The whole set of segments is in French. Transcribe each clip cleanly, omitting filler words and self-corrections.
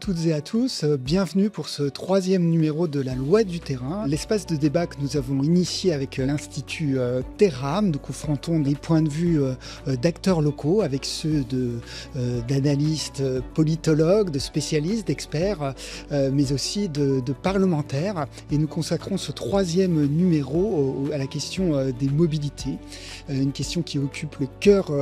toutes et à tous, bienvenue pour ce troisième numéro de la Loi du terrain, l'espace de débat que nous avons initié avec l'Institut Terram. Nous confrontons les points de vue d'acteurs locaux avec ceux d'analystes, politologues, de spécialistes, d'experts, mais aussi de parlementaires. Et nous consacrons ce troisième numéro à la question des mobilités, une question qui occupe le cœur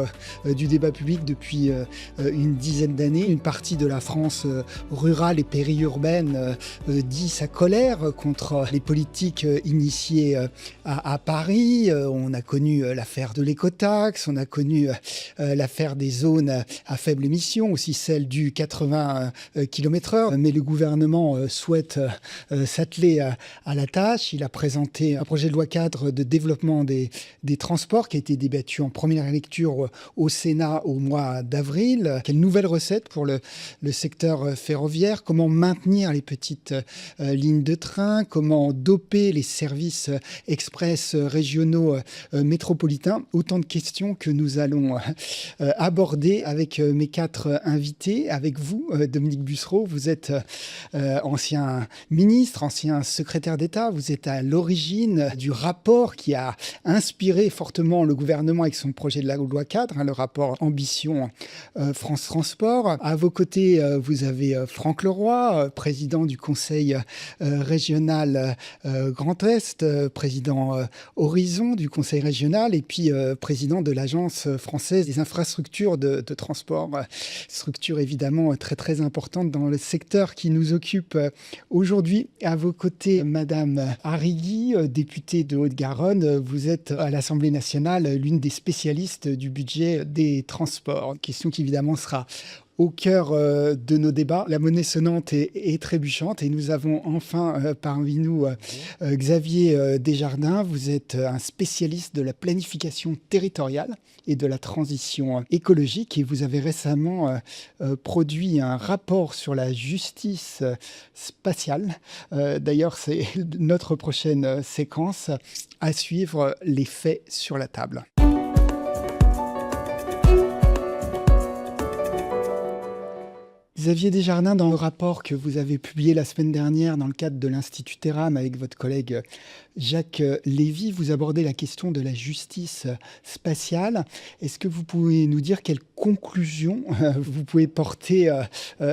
du débat public depuis une dizaine d'années. Une partie de la France rurale et périurbaine dit sa colère contre les politiques initiées à Paris. On a connu l'affaire de l'écotaxe, on a connu l'affaire des zones à faible émission, aussi celle du 80 km/h. Mais le gouvernement souhaite s'atteler à la tâche. Il a présenté un projet de loi cadre de développement des transports qui a été débattu en première lecture au Sénat au mois d'avril. Quelle nouvelle recette pour le secteur ferroviaire? Comment maintenir les petites lignes de train? Comment doper les services express régionaux métropolitains? Autant de questions que nous allons aborder avec mes quatre invités. Avec vous, Dominique Bussereau, vous êtes ancien ministre, ancien secrétaire d'État. Vous êtes à l'origine du rapport qui a inspiré fortement le gouvernement avec son projet de la loi cadre, le rapport Ambition France Transport. À vos côtés, vous avez Franck Leroy, président du conseil régional Grand Est, président Horizon du conseil régional et puis président de l'Agence française des infrastructures de transport. Structure évidemment très très importante dans le secteur qui nous occupe aujourd'hui. À vos côtés, Madame Arrigui, députée de Haute-Garonne, vous êtes à l'Assemblée nationale l'une des spécialistes du budget des transports. Question qui évidemment sera au cœur de nos débats. La monnaie sonnante est trébuchante et nous avons enfin parmi nous Xavier Desjardins. Vous êtes un spécialiste de la planification territoriale et de la transition écologique et vous avez récemment produit un rapport sur la justice spatiale. D'ailleurs, c'est notre prochaine séquence à suivre, les faits sur la table. Xavier Desjardins, dans le rapport que vous avez publié la semaine dernière dans le cadre de l'Institut Terram avec votre collègue Jacques Lévy, vous abordez la question de la justice spatiale. Est-ce que vous pouvez nous dire quelles conclusions vous pouvez porter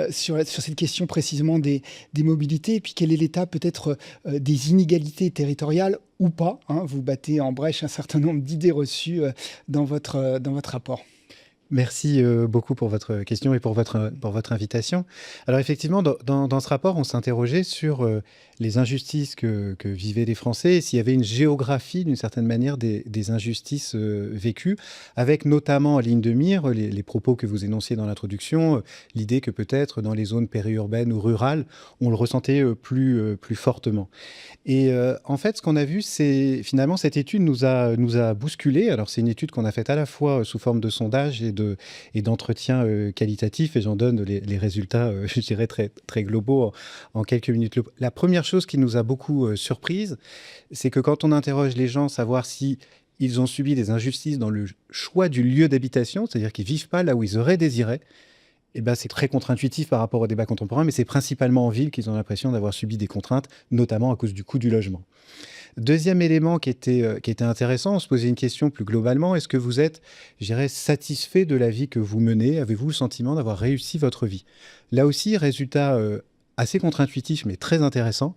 sur cette question précisément des mobilités et puis quel est l'état peut-être des inégalités territoriales ou pas, hein? Vous battez en brèche un certain nombre d'idées reçues dans votre rapport. Merci beaucoup pour votre question et pour votre invitation. Alors effectivement, dans ce rapport, on s'interrogeait sur les injustices que vivaient les Français et s'il y avait une géographie, d'une certaine manière, des injustices vécues, avec notamment en ligne de mire les propos que vous énonciez dans l'introduction, l'idée que peut-être dans les zones périurbaines ou rurales, on le ressentait plus fortement. Et en fait, ce qu'on a vu, c'est finalement cette étude nous a bousculé. Alors c'est une étude qu'on a faite à la fois sous forme de sondage et d'entretien qualitatif, et j'en donne les résultats, je dirais, très, très globaux en quelques minutes. La première chose qui nous a beaucoup surprise, c'est que quand on interroge les gens, savoir si ils ont subi des injustices dans le choix du lieu d'habitation, c'est-à-dire qu'ils ne vivent pas là où ils auraient désiré, eh ben, c'est très contre-intuitif par rapport au débat contemporain, mais c'est principalement en ville qu'ils ont l'impression d'avoir subi des contraintes, notamment à cause du coût du logement. Deuxième élément qui était intéressant, on se posait une question plus globalement. Est-ce que vous êtes, je dirais, satisfait de la vie que vous menez? Avez-vous le sentiment d'avoir réussi votre vie? Là aussi, résultat assez contre-intuitif, mais très intéressant.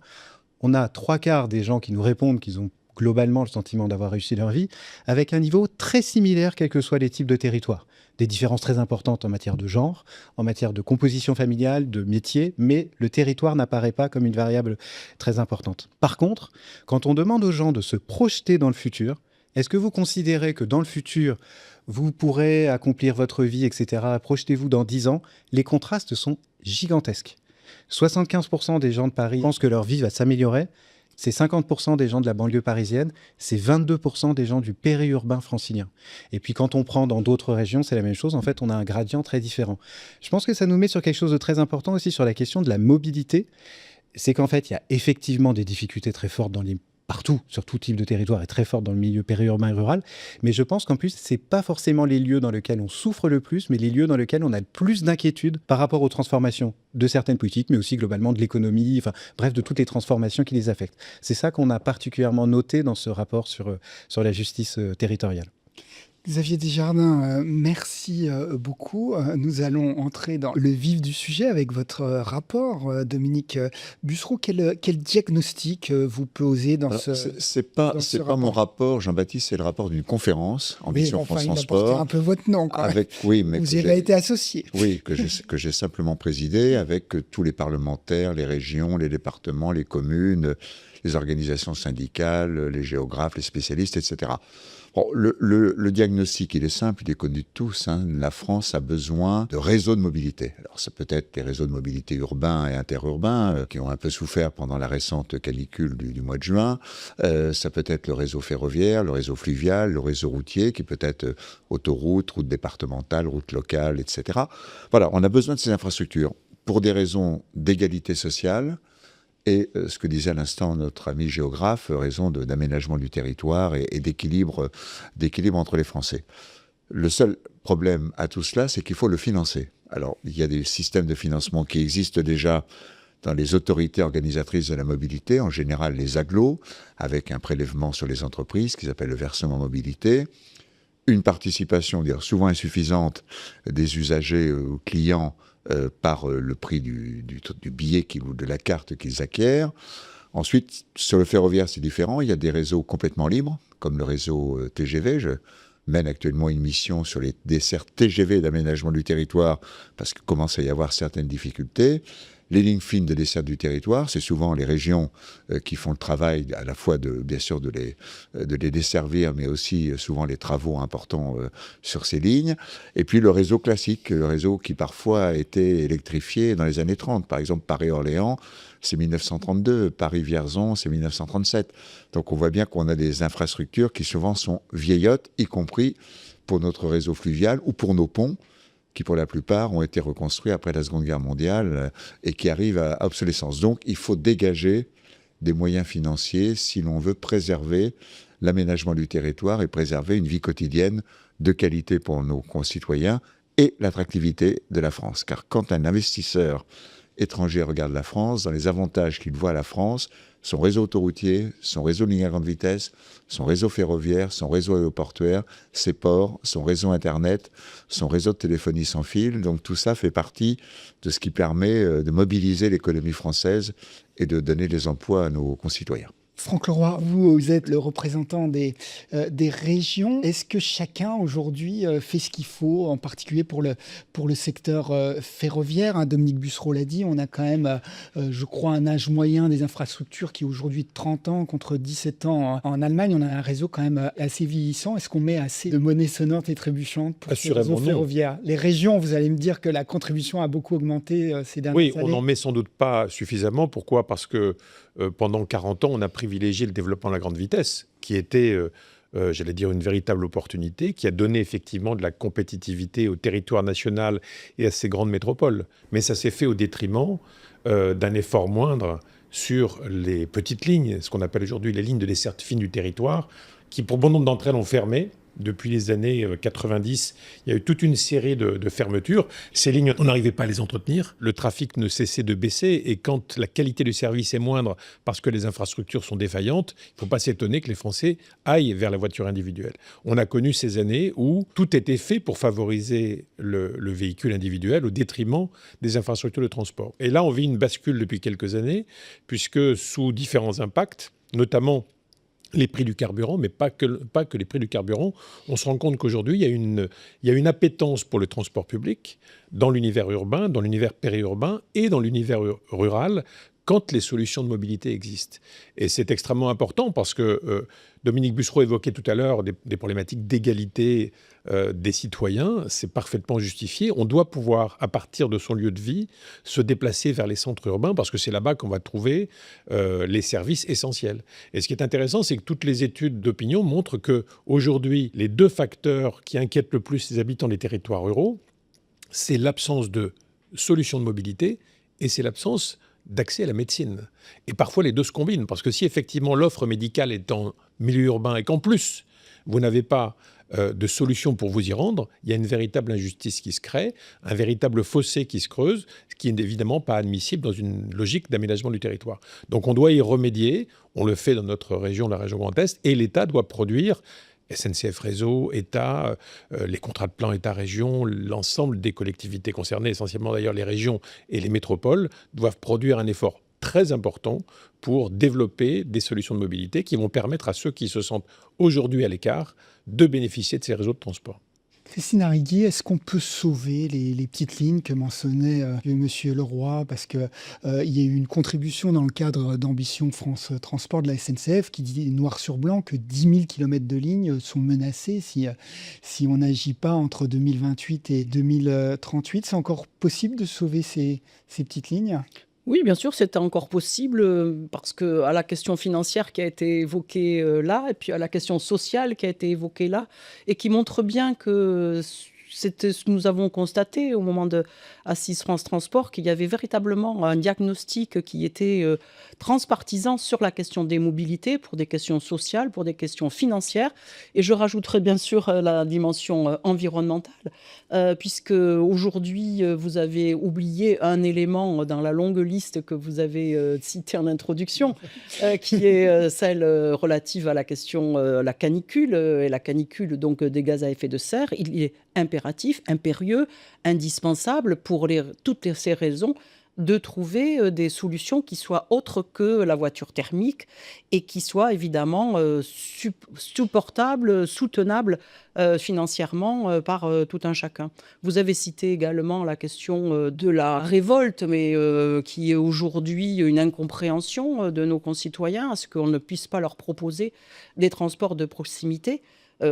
On a 3/4 des gens qui nous répondent qu'ils ont globalement le sentiment d'avoir réussi leur vie, avec un niveau très similaire, quels que soient les types de territoires. Des différences très importantes en matière de genre, en matière de composition familiale, de métier, mais le territoire n'apparaît pas comme une variable très importante. Par contre, quand on demande aux gens de se projeter dans le futur, est-ce que vous considérez que dans le futur, vous pourrez accomplir votre vie, etc., projetez-vous dans 10 ans, les contrastes sont gigantesques. 75% des gens de Paris pensent que leur vie va s'améliorer. C'est 50% des gens de la banlieue parisienne, c'est 22% des gens du périurbain francilien. Et puis quand on prend dans d'autres régions, c'est la même chose. En fait, on a un gradient très différent. Je pense que ça nous met sur quelque chose de très important aussi sur la question de la mobilité. C'est qu'en fait, il y a effectivement des difficultés très fortes dans les partout, sur tout type de territoire, et très forte dans le milieu périurbain et rural. Mais je pense qu'en plus, c'est pas forcément les lieux dans lesquels on souffre le plus, mais les lieux dans lesquels on a le plus d'inquiétude par rapport aux transformations de certaines politiques, mais aussi globalement de l'économie, enfin bref, de toutes les transformations qui les affectent. C'est ça qu'on a particulièrement noté dans ce rapport sur la justice territoriale. Xavier Desjardins, merci beaucoup. Nous allons entrer dans le vif du sujet avec votre rapport. Dominique Bussereau, quel diagnostic vous posez dans ce C'est pas mon rapport, Jean-Baptiste, c'est le rapport d'une conférence, Ambition France Transport. Il a un peu votre nom. Oui, mais vous y avez été associé. Oui, que j'ai simplement présidé avec tous les parlementaires, les régions, les départements, les communes, les organisations syndicales, les géographes, les spécialistes, etc. Bon, le diagnostic, il est simple, il est connu de tous. La France a besoin de réseaux de mobilité. Alors, ça peut être des réseaux de mobilité urbains et interurbains qui ont un peu souffert pendant la récente canicule du mois de juin. Ça peut être le réseau ferroviaire, le réseau fluvial, le réseau routier, qui peut être autoroute, route départementale, route locale, etc. Voilà, on a besoin de ces infrastructures pour des raisons d'égalité sociale, et ce que disait à l'instant notre ami géographe, raison d'aménagement du territoire et d'équilibre entre les Français. Le seul problème à tout cela, c'est qu'il faut le financer. Alors, il y a des systèmes de financement qui existent déjà dans les autorités organisatrices de la mobilité, en général les agglos, avec un prélèvement sur les entreprises qui s'appelle le versement mobilité, une participation, souvent insuffisante, des usagers ou clients par le prix du billet ou de la carte qu'ils acquièrent. Ensuite, sur le ferroviaire, c'est différent. Il y a des réseaux complètement libres, comme le réseau TGV. Je mène actuellement une mission sur les dessertes TGV d'aménagement du territoire, parce qu'il commence à y avoir certaines difficultés. Les lignes fines de desserte du territoire, c'est souvent les régions qui font le travail à la fois bien sûr de les desservir, mais aussi souvent les travaux importants sur ces lignes. Et puis le réseau classique, le réseau qui parfois a été électrifié dans les années 30. Par exemple, Paris-Orléans, c'est 1932, Paris-Vierzon, c'est 1937. Donc on voit bien qu'on a des infrastructures qui souvent sont vieillottes, y compris pour notre réseau fluvial ou pour nos ponts, qui pour la plupart ont été reconstruits après la Seconde Guerre mondiale et qui arrivent à obsolescence. Donc il faut dégager des moyens financiers si l'on veut préserver l'aménagement du territoire et préserver une vie quotidienne de qualité pour nos concitoyens et l'attractivité de la France. Car quand un investisseur étranger regarde la France, dans les avantages qu'il voit à la France, son réseau autoroutier, son réseau de ligne à grande vitesse, son réseau ferroviaire, son réseau aéroportuaire, ses ports, son réseau Internet, son réseau de téléphonie sans fil. Donc tout ça fait partie de ce qui permet de mobiliser l'économie française et de donner des emplois à nos concitoyens. Franck Leroy, vous êtes le représentant des régions. Est-ce que chacun aujourd'hui fait ce qu'il faut, en particulier pour le secteur ferroviaire, Dominique Bussereau l'a dit, on a quand même, je crois, un âge moyen des infrastructures qui est aujourd'hui de 30 ans contre 17 ans en Allemagne. On a un réseau quand même assez vieillissant. Est-ce qu'on met assez de monnaie sonnante et trébuchante pour ce réseau ferroviaire ? Les régions, vous allez me dire que la contribution a beaucoup augmenté ces dernières années. Oui, on n'en met sans doute pas suffisamment. Pourquoi ? Parce que pendant 40 ans, on a privilégié le développement de la grande vitesse, qui était, j'allais dire, une véritable opportunité, qui a donné effectivement de la compétitivité au territoire national et à ces grandes métropoles. Mais ça s'est fait au détriment d'un effort moindre sur les petites lignes, ce qu'on appelle aujourd'hui les lignes de desserte fine du territoire, qui pour bon nombre d'entre elles ont fermé. Depuis les années 90, il y a eu toute une série de fermetures. Ces lignes, on n'arrivait pas à les entretenir. Le trafic ne cessait de baisser. Et quand la qualité du service est moindre parce que les infrastructures sont défaillantes, il ne faut pas s'étonner que les Français aillent vers la voiture individuelle. On a connu ces années où tout était fait pour favoriser le véhicule individuel au détriment des infrastructures de transport. Et là, on vit une bascule depuis quelques années, puisque sous différents impacts, notamment les prix du carburant, mais pas que les prix du carburant. On se rend compte qu'aujourd'hui, il y a une appétence pour le transport public dans l'univers urbain, dans l'univers périurbain et dans l'univers rural, quand les solutions de mobilité existent. Et c'est extrêmement important parce que Dominique Bussereau évoquait tout à l'heure des problématiques d'égalité des citoyens. C'est parfaitement justifié. On doit pouvoir, à partir de son lieu de vie, se déplacer vers les centres urbains parce que c'est là-bas qu'on va trouver les services essentiels. Et ce qui est intéressant, c'est que toutes les études d'opinion montrent qu'aujourd'hui, les deux facteurs qui inquiètent le plus les habitants des territoires ruraux, c'est l'absence de solutions de mobilité et c'est l'absence d'accès à la médecine. Et parfois, les deux se combinent, parce que si effectivement l'offre médicale est en milieu urbain et qu'en plus, vous n'avez pas de solution pour vous y rendre, il y a une véritable injustice qui se crée, un véritable fossé qui se creuse, ce qui n'est évidemment pas admissible dans une logique d'aménagement du territoire. Donc on doit y remédier, on le fait dans notre région, la région Grand Est, et l'État doit produire, SNCF Réseau, État, les contrats de plan État-région, l'ensemble des collectivités concernées, essentiellement d'ailleurs les régions et les métropoles, doivent produire un effort très important pour développer des solutions de mobilité qui vont permettre à ceux qui se sentent aujourd'hui à l'écart de bénéficier de ces réseaux de transport. Christine Arrigui, est-ce qu'on peut sauver les petites lignes que mentionnait Monsieur Leroy? Parce qu'il y a eu une contribution dans le cadre d'Ambition France Transport de la SNCF qui dit noir sur blanc que 10 000 km de lignes sont menacés si on n'agit pas entre 2028 et 2038. C'est encore possible de sauver ces petites lignes? Oui, bien sûr, c'est encore possible parce que à la question financière qui a été évoquée là, et puis à la question sociale qui a été évoquée là, et qui montre bien que c'était ce que nous avons constaté au moment de Assise France Transport, qu'il y avait véritablement un diagnostic qui était transpartisan sur la question des mobilités, pour des questions sociales, pour des questions financières. Et je rajouterai bien sûr la dimension environnementale, puisque aujourd'hui, vous avez oublié un élément dans la longue liste que vous avez citée en introduction, qui est celle relative à la question la canicule, et la canicule donc des gaz à effet de serre. Il est impératif, impérieux, indispensable pour toutes ces raisons de trouver des solutions qui soient autres que la voiture thermique et qui soient évidemment supportables, soutenables financièrement par tout un chacun. Vous avez cité également la question de la révolte, mais qui est aujourd'hui une incompréhension de nos concitoyens à ce qu'on ne puisse pas leur proposer des transports de proximité.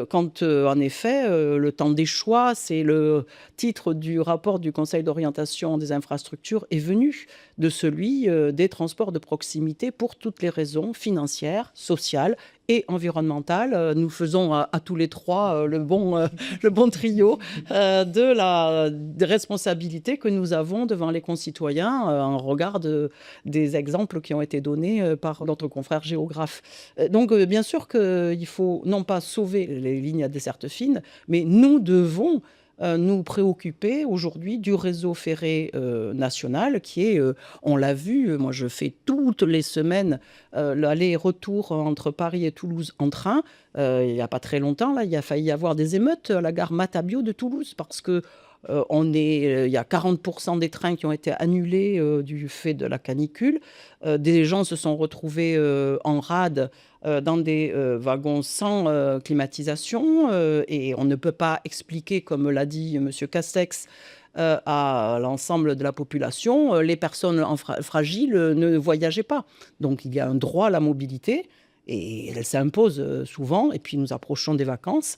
Quand, en effet, le temps des choix, c'est le titre du rapport du Conseil d'orientation des infrastructures, est venu de celui des transports de proximité pour toutes les raisons financières, sociales et environnementales. Nous faisons à tous les trois le bon trio de la responsabilité que nous avons devant les concitoyens en regard des exemples qui ont été donnés par notre confrère géographe. Donc, bien sûr qu'il faut non pas sauver les lignes à desserte fine, mais nous devons nous préoccuper aujourd'hui du réseau ferré national qui est, on l'a vu, moi je fais toutes les semaines l'aller-retour entre Paris et Toulouse en train. Il n'y a pas très longtemps, là, il a failli y avoir des émeutes à la gare Matabio de Toulouse parce que il y a 40% des trains qui ont été annulés du fait de la canicule. Des gens se sont retrouvés en rade dans des wagons sans climatisation et on ne peut pas expliquer, comme l'a dit M. Castex, à l'ensemble de la population, les personnes fragiles ne voyageaient pas. Donc il y a un droit à la mobilité et elle s'impose souvent et puis nous approchons des vacances.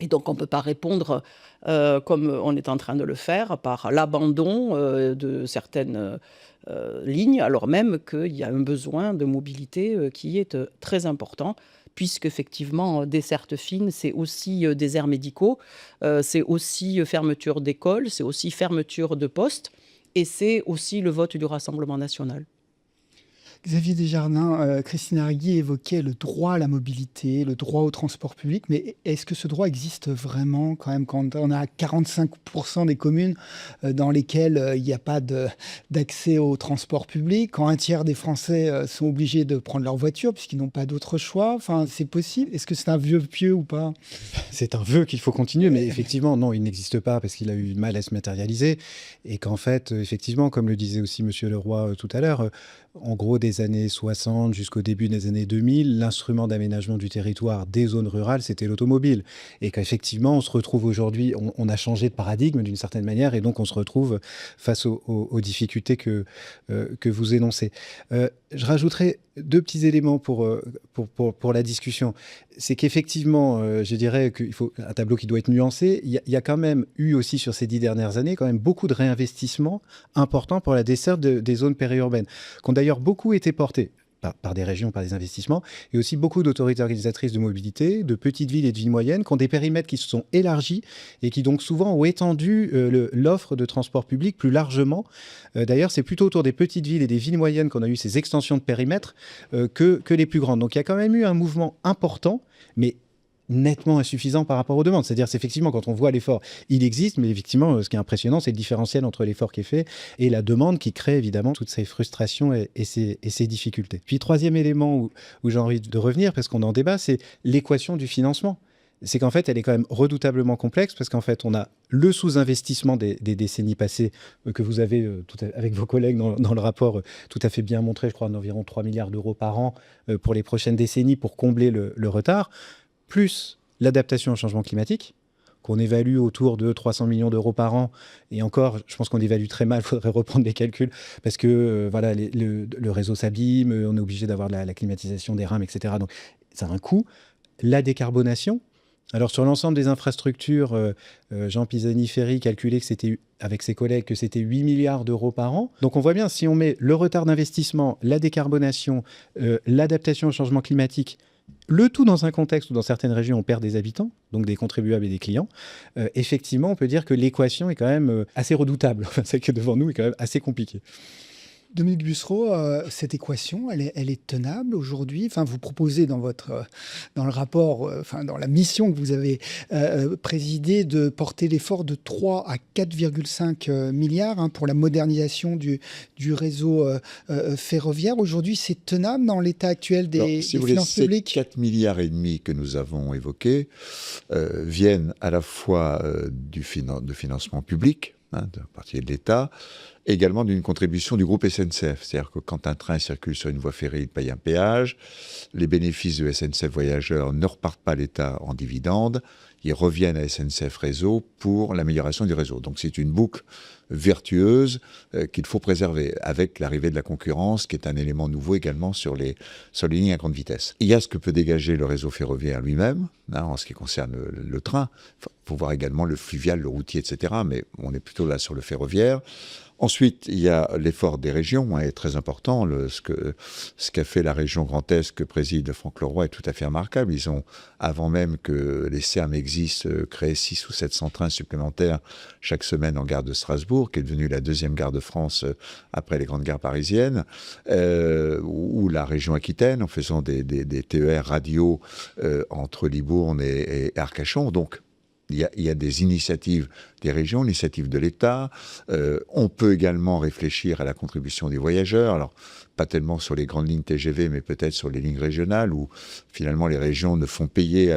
Et donc, on ne peut pas répondre comme on est en train de le faire par l'abandon de certaines lignes, alors même qu'il y a un besoin de mobilité qui est très important, puisqu'effectivement, desserte fine, c'est aussi déserts médicaux, c'est aussi fermeture d'écoles, c'est aussi fermeture de postes, et c'est aussi le vote du Rassemblement national. Xavier Desjardins, Christine Arrigui évoquait le droit à la mobilité, le droit au transport public, mais est-ce que ce droit existe vraiment quand même quand on a 45% des communes dans lesquelles il n'y a pas d'accès au transport public, quand un tiers des Français sont obligés de prendre leur voiture puisqu'ils n'ont pas d'autre choix? Enfin, c'est possible? Est-ce que c'est un vœu pieux ou pas? C'est un vœu qu'il faut continuer, mais effectivement, non, il n'existe pas parce qu'il a eu mal à se matérialiser et qu'en fait, effectivement, comme le disait aussi Monsieur Leroy tout à l'heure, en gros, des années 60 jusqu'au début des années 2000, l'instrument d'aménagement du territoire des zones rurales, c'était l'automobile. Et qu'effectivement, on se retrouve aujourd'hui, on a changé de paradigme d'une certaine manière, et donc on se retrouve face aux difficultés que vous énoncez. Je rajouterai deux petits éléments pour la discussion. C'est qu'effectivement, je dirais qu'il faut un tableau qui doit être nuancé. Il y a quand même eu aussi sur ces 10 dernières années quand même beaucoup de réinvestissements importants pour la desserte des zones périurbaines, qui ont d'ailleurs beaucoup été portés par des régions, par des investissements, et aussi beaucoup d'autorités organisatrices de mobilité, de petites villes et de villes moyennes, qui ont des périmètres qui se sont élargis et qui donc souvent ont étendu l'offre de transport public plus largement. D'ailleurs, c'est plutôt autour des petites villes et des villes moyennes qu'on a eu ces extensions de périmètre que les plus grandes. Donc il y a quand même eu un mouvement important, mais nettement insuffisant par rapport aux demandes. C'est-à-dire, c'est effectivement, quand on voit l'effort, il existe, mais effectivement, ce qui est impressionnant, c'est le différentiel entre l'effort qui est fait et la demande qui crée évidemment toutes ces frustrations et ces difficultés. Puis, troisième élément où j'ai envie de revenir, parce qu'on en débat, c'est l'équation du financement. C'est qu'en fait, elle est quand même redoutablement complexe parce qu'en fait, on a le sous-investissement des décennies passées que vous avez, avec vos collègues dans le rapport, tout à fait bien montré, je crois, d'environ 3 milliards d'euros par an pour les prochaines décennies pour combler le retard, plus l'adaptation au changement climatique, qu'on évalue autour de 300 millions d'euros par an. Et encore, je pense qu'on évalue très mal, il faudrait reprendre les calculs, parce que voilà, le réseau s'abîme, on est obligé d'avoir la climatisation des rames, etc. Donc ça a un coût. La décarbonation. Alors sur l'ensemble des infrastructures, Jean Pisani-Ferry calculait que c'était, avec ses collègues, que c'était 8 milliards d'euros par an. Donc on voit bien, si on met le retard d'investissement, la décarbonation, l'adaptation au changement climatique, le tout dans un contexte où dans certaines régions on perd des habitants, donc des contribuables et des clients, effectivement on peut dire que l'équation est quand même assez redoutable. Enfin, celle qui est devant nous est quand même assez compliquée. Dominique Bussereau, cette équation, elle est tenable aujourd'hui. Enfin, vous proposez dans le rapport, dans la mission que vous avez présidée, de porter l'effort de 3 à 4,5 milliards pour la modernisation du réseau ferroviaire. Aujourd'hui, c'est tenable dans l'état actuel des finances publiques? Ces 4,5 milliards que nous avons évoqués viennent à la fois de financement public, de partie de l'État, également d'une contribution du groupe SNCF. C'est-à-dire que quand un train circule sur une voie ferrée, il paye un péage. Les bénéfices de SNCF Voyageurs ne repartent pas à l'État en dividendes. Ils reviennent à SNCF Réseau pour l'amélioration du réseau. Donc c'est une boucle vertueuse qu'il faut préserver, avec l'arrivée de la concurrence, qui est un élément nouveau également sur les lignes à grande vitesse. Il y a ce que peut dégager le réseau ferroviaire lui-même, en ce qui concerne le train. Il faut voir également le fluvial, le routier, etc. Mais on est plutôt là sur le ferroviaire. Ensuite, il y a l'effort des régions, est très important. Ce qu'a fait la région Grand Est que préside Franck Leroy est tout à fait remarquable. Ils ont, avant même que les CERM existent, créé 600 ou 700 trains supplémentaires chaque semaine en gare de Strasbourg, qui est devenue la deuxième gare de France après les grandes gares parisiennes, ou la région Aquitaine, en faisant des TER radio entre Libourne et Arcachon. Donc, il y a des initiatives des régions, initiatives de l'État. On peut également réfléchir à la contribution des voyageurs. Alors, pas tellement sur les grandes lignes TGV, mais peut-être sur les lignes régionales, où finalement les régions ne font payer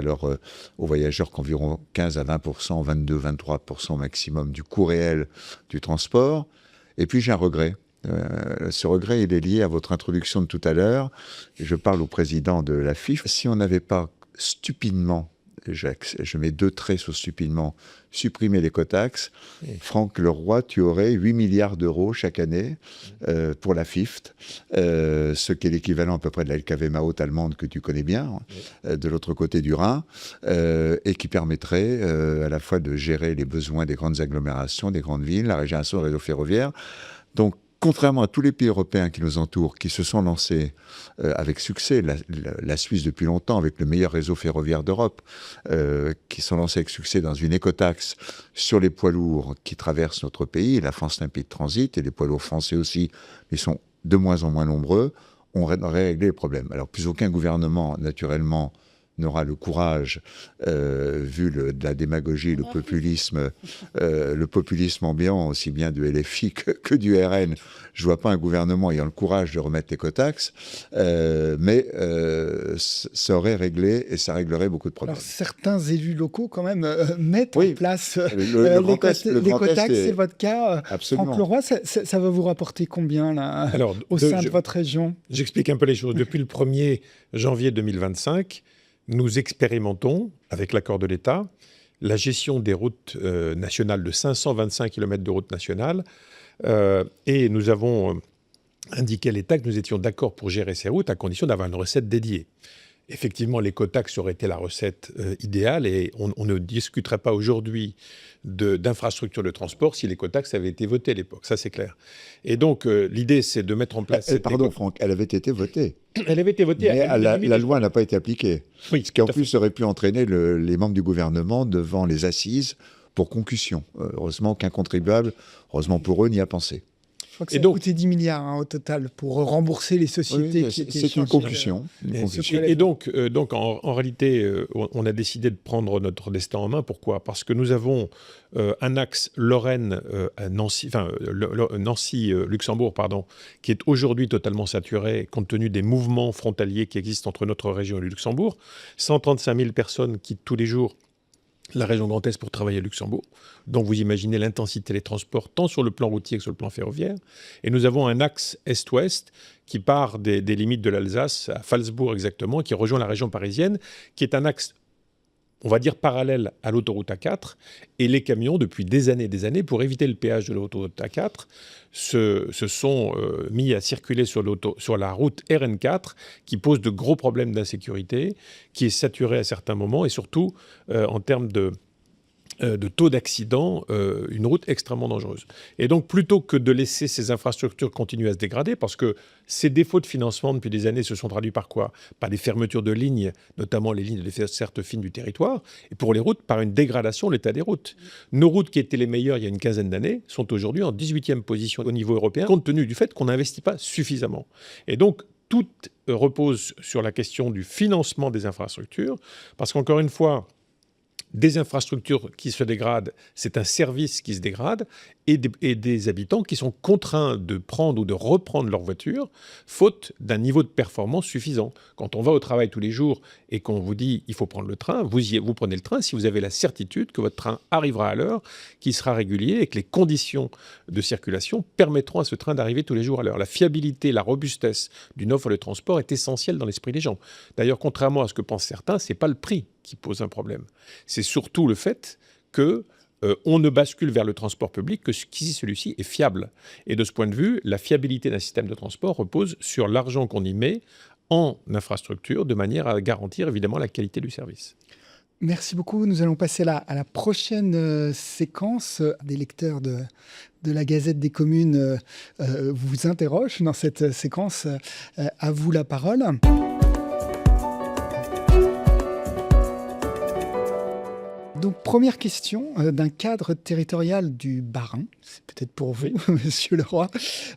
aux voyageurs qu'environ 15 à 20%, 22, 23% maximum du coût réel du transport. Et puis j'ai un regret. Ce regret, il est lié à votre introduction de tout à l'heure. Je parle au président de la FIF. Si on n'avait pas stupidement, je mets 2 traits sur stupidement, supprimer les cotaxes, Franck Leroy, tu aurais 8 milliards d'euros chaque année pour la FIFT, ce qui est l'équivalent à peu près de la LKW Maut allemande que tu connais bien, de l'autre côté du Rhin, et qui permettrait à la fois de gérer les besoins des grandes agglomérations, des grandes villes, la régénération du réseau ferroviaire. Donc, contrairement à tous les pays européens qui nous entourent, qui se sont lancés avec succès, la Suisse depuis longtemps avec le meilleur réseau ferroviaire d'Europe, qui sont lancés avec succès dans une écotaxe sur les poids lourds qui traversent notre pays, la France est un pays de transit, et les poids lourds français aussi, ils sont de moins en moins nombreux, on aurait réglé les problèmes. Alors plus aucun gouvernement, naturellement, n'aura le courage, vu de la démagogie, le populisme ambiant, aussi bien du LFI que du RN. Je ne vois pas un gouvernement ayant le courage de remettre l'écotaxe, mais ça aurait réglé et ça réglerait beaucoup de problèmes. Alors, certains élus locaux, quand même, mettent en place l'écotaxe, c'est votre cas. Absolument. Franck Leroy, ça va vous rapporter combien là, au sein de votre région? J'explique un peu les choses. Depuis le 1er janvier 2025, nous expérimentons, avec l'accord de l'État, la gestion des routes nationales de 525 km de routes nationales. Et nous avons indiqué à l'État que nous étions d'accord pour gérer ces routes à condition d'avoir une recette dédiée. effectivement, l'écotaxe aurait été la recette idéale et on ne discuterait pas aujourd'hui d'infrastructures de transport si l'écotaxe avait été votée à l'époque, ça c'est clair. Et donc l'idée c'est de mettre en place... Pardon Franck, elle avait été votée. Elle avait été votée. Mais la loi n'a pas été appliquée. Oui, ce qui en plus aurait pu entraîner les membres du gouvernement devant les assises pour concussion. Heureusement, aucun contribuable, heureusement pour eux, n'y a pensé. Je crois que ça a coûté 10 milliards au total pour rembourser les sociétés qui étaient... C'est une concussion. Et donc en réalité, on a décidé de prendre notre destin en main. Pourquoi ? Parce que nous avons un axe Nancy-Luxembourg, qui est aujourd'hui totalement saturé compte tenu des mouvements frontaliers qui existent entre notre région et le Luxembourg. 135 000 personnes quittent tous les jours la région Grand Est pour travailler à Luxembourg. Donc vous imaginez l'intensité des transports, tant sur le plan routier que sur le plan ferroviaire. Et nous avons un axe Est-Ouest qui part des limites de l'Alsace, à Phalsbourg exactement, qui rejoint la région parisienne, qui est un axe, on va dire, parallèle à l'autoroute A4. Et les camions, depuis des années, pour éviter le péage de l'autoroute A4, se sont mis à circuler sur la route RN4, qui pose de gros problèmes d'insécurité, qui est saturée à certains moments, et surtout, en termes de taux d'accident, une route extrêmement dangereuse. Et donc, plutôt que de laisser ces infrastructures continuer à se dégrader, parce que ces défauts de financement depuis des années se sont traduits par quoi ? Par des fermetures de lignes, notamment les lignes de desserte fine du territoire, et pour les routes, par une dégradation de l'état des routes. Nos routes qui étaient les meilleures il y a une quinzaine d'années sont aujourd'hui en 18e position au niveau européen, compte tenu du fait qu'on n'investit pas suffisamment. Et donc, tout repose sur la question du financement des infrastructures, parce qu'encore une fois, des infrastructures qui se dégradent, c'est un service qui se dégrade, et des habitants qui sont contraints de prendre ou de reprendre leur voiture, faute d'un niveau de performance suffisant. Quand on va au travail tous les jours et qu'on vous dit « il faut prendre le train », vous prenez le train si vous avez la certitude que votre train arrivera à l'heure, qu'il sera régulier et que les conditions de circulation permettront à ce train d'arriver tous les jours à l'heure. La fiabilité, la robustesse d'une offre de transport est essentielle dans l'esprit des gens. D'ailleurs, contrairement à ce que pensent certains, ce n'est pas le prix qui pose un problème. C'est surtout le fait que on ne bascule vers le transport public que si celui-ci est fiable. Et de ce point de vue, la fiabilité d'un système de transport repose sur l'argent qu'on y met en infrastructure, de manière à garantir évidemment la qualité du service. Merci beaucoup. Nous allons passer à la prochaine séquence. Des lecteurs de la Gazette des communes vous interrogent dans cette séquence. À vous la parole. Donc, première question d'un cadre territorial du Bas-Rhin. C'est peut-être pour vous, Monsieur Leroy.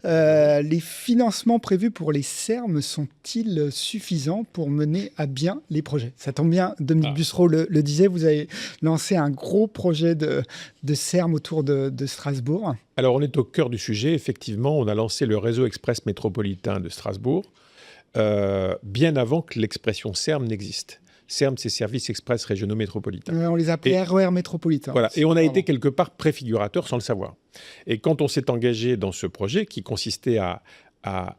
Les financements prévus pour les Serm sont-ils suffisants pour mener à bien les projets ? Ça tombe bien, Dominique Bussereau le disait, vous avez lancé un gros projet de Serm autour de Strasbourg. Alors, on est au cœur du sujet. Effectivement, on a lancé le réseau express métropolitain de Strasbourg bien avant que l'expression Serm n'existe. Serm, c'est Services Express Régionaux Métropolitains. On les appelait RER métropolitains. Voilà. Et on a été quelque part préfigurateur sans le savoir. Et quand on s'est engagé dans ce projet qui consistait à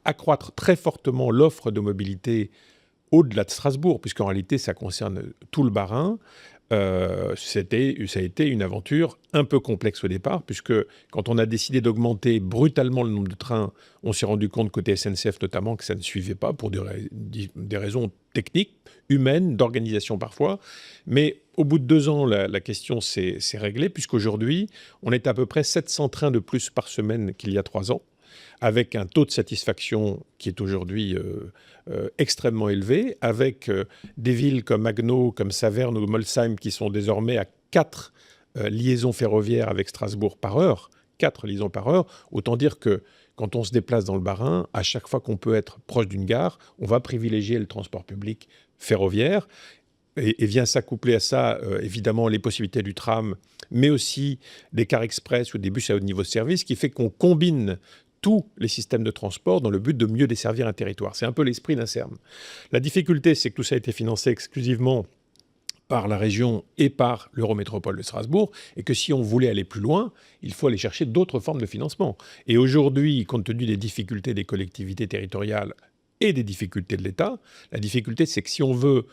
accroître très fortement l'offre de mobilité au-delà de Strasbourg, puisqu'en réalité ça concerne tout le Bas-Rhin, ça a été une aventure un peu complexe au départ, puisque quand on a décidé d'augmenter brutalement le nombre de trains, on s'est rendu compte, côté SNCF notamment, que ça ne suivait pas pour des raisons techniques, humaines, d'organisation parfois. Mais au bout de 2 ans, la question s'est réglée, puisqu'aujourd'hui, on est à peu près 700 trains de plus par semaine qu'il y a 3 ans, avec un taux de satisfaction qui est aujourd'hui extrêmement élevé, avec des villes comme Haguenau, comme Saverne ou Molsheim qui sont désormais à 4 liaisons ferroviaires avec Strasbourg par heure. 4 liaisons par heure. Autant dire que quand on se déplace dans le Bas-Rhin, à chaque fois qu'on peut être proche d'une gare, on va privilégier le transport public ferroviaire. Et vient s'accoupler à ça, évidemment, les possibilités du tram, mais aussi des cars express ou des bus à haut niveau de service, qui fait qu'on combine tous les systèmes de transport dans le but de mieux desservir un territoire. C'est un peu l'esprit d'un Serm. La difficulté, c'est que tout ça a été financé exclusivement par la région et par l'Eurométropole de Strasbourg, et que si on voulait aller plus loin, il faut aller chercher d'autres formes de financement. Et aujourd'hui, compte tenu des difficultés des collectivités territoriales et des difficultés de l'État, la difficulté, c'est que si on veut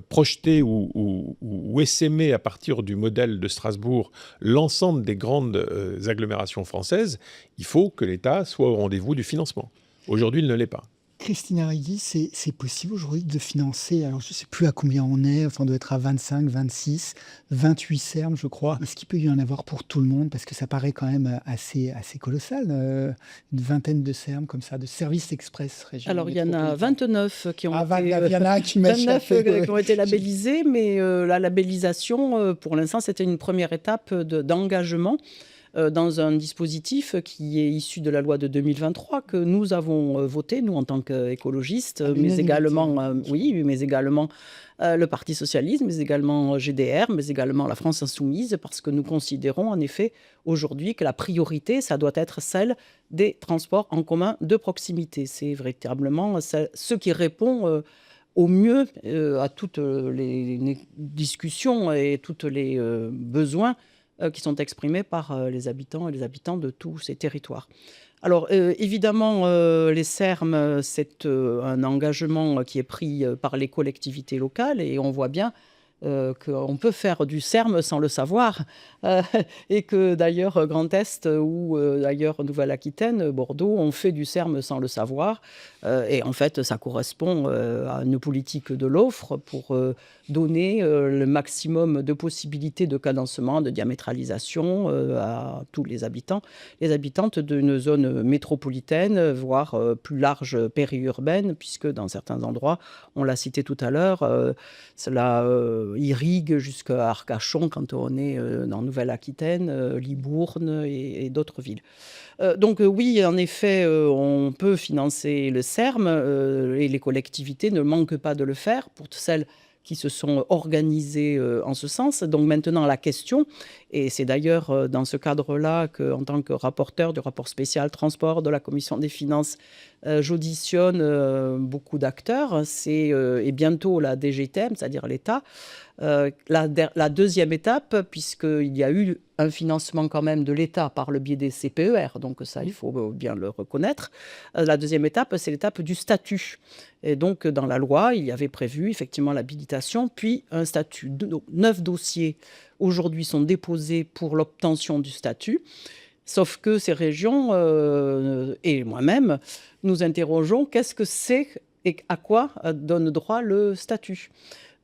projeter ou essaimer à partir du modèle de Strasbourg l'ensemble des grandes agglomérations françaises, il faut que l'État soit au rendez-vous du financement. Aujourd'hui, il ne l'est pas. Christine Arrigui, c'est possible aujourd'hui de financer, alors je ne sais plus à combien on est, enfin on doit être à 25, 26, 28 sermes je crois. Est-ce qu'il peut y en avoir pour tout le monde? Parce que ça paraît quand même assez colossal, une vingtaine de sermes comme ça, de services express région. Alors il y en a 29 qui ont il y en a un qui m'a 29 échappé. qui ont été labellisés, mais la labellisation, pour l'instant, c'était une première étape d'engagement dans un dispositif qui est issu de la loi de 2023 que nous avons voté, nous en tant qu'écologistes, mais également, le Parti socialiste, mais également GDR, mais également la France insoumise, parce que nous considérons en effet aujourd'hui que la priorité, ça doit être celle des transports en commun de proximité. C'est véritablement ce qui répond au mieux à toutes les discussions et tous les besoins qui sont exprimés par les habitants et les habitants de tous ces territoires. Alors évidemment, les sermes, c'est un engagement qui est pris par les collectivités locales et on voit bien qu'on peut faire du serme sans le savoir et que d'ailleurs Grand Est ou d'ailleurs Nouvelle-Aquitaine, Bordeaux, on fait du serme sans le savoir et en fait ça correspond à une politique de l'offre pour donner le maximum de possibilités de cadencement, de diamétralisation à tous les habitants, les habitantes d'une zone métropolitaine, voire plus large périurbaine, puisque dans certains endroits, on l'a cité tout à l'heure, cela irrigue jusqu'à Arcachon quand on est dans Nouvelle-Aquitaine, Libourne et d'autres villes. Donc oui, en effet, on peut financer le SERM et les collectivités ne manquent pas de le faire pour celles qui se sont organisées en ce sens. Donc maintenant, la question, et c'est d'ailleurs dans ce cadre-là qu'en tant que rapporteur du rapport spécial transport de la Commission des finances, j'auditionne beaucoup d'acteurs, et bientôt la DGTM, c'est-à-dire l'État. La deuxième étape, puisqu'il y a eu un financement quand même de l'État par le biais des CPER, donc ça, il faut bien le reconnaître. La deuxième étape, c'est l'étape du statut. Et donc, dans la loi, il y avait prévu effectivement l'habilitation, puis un statut. 9 dossiers aujourd'hui sont déposés pour l'obtention du statut. Sauf que ces régions et moi-même, nous interrogeons qu'est-ce que c'est et à quoi donne droit le statut.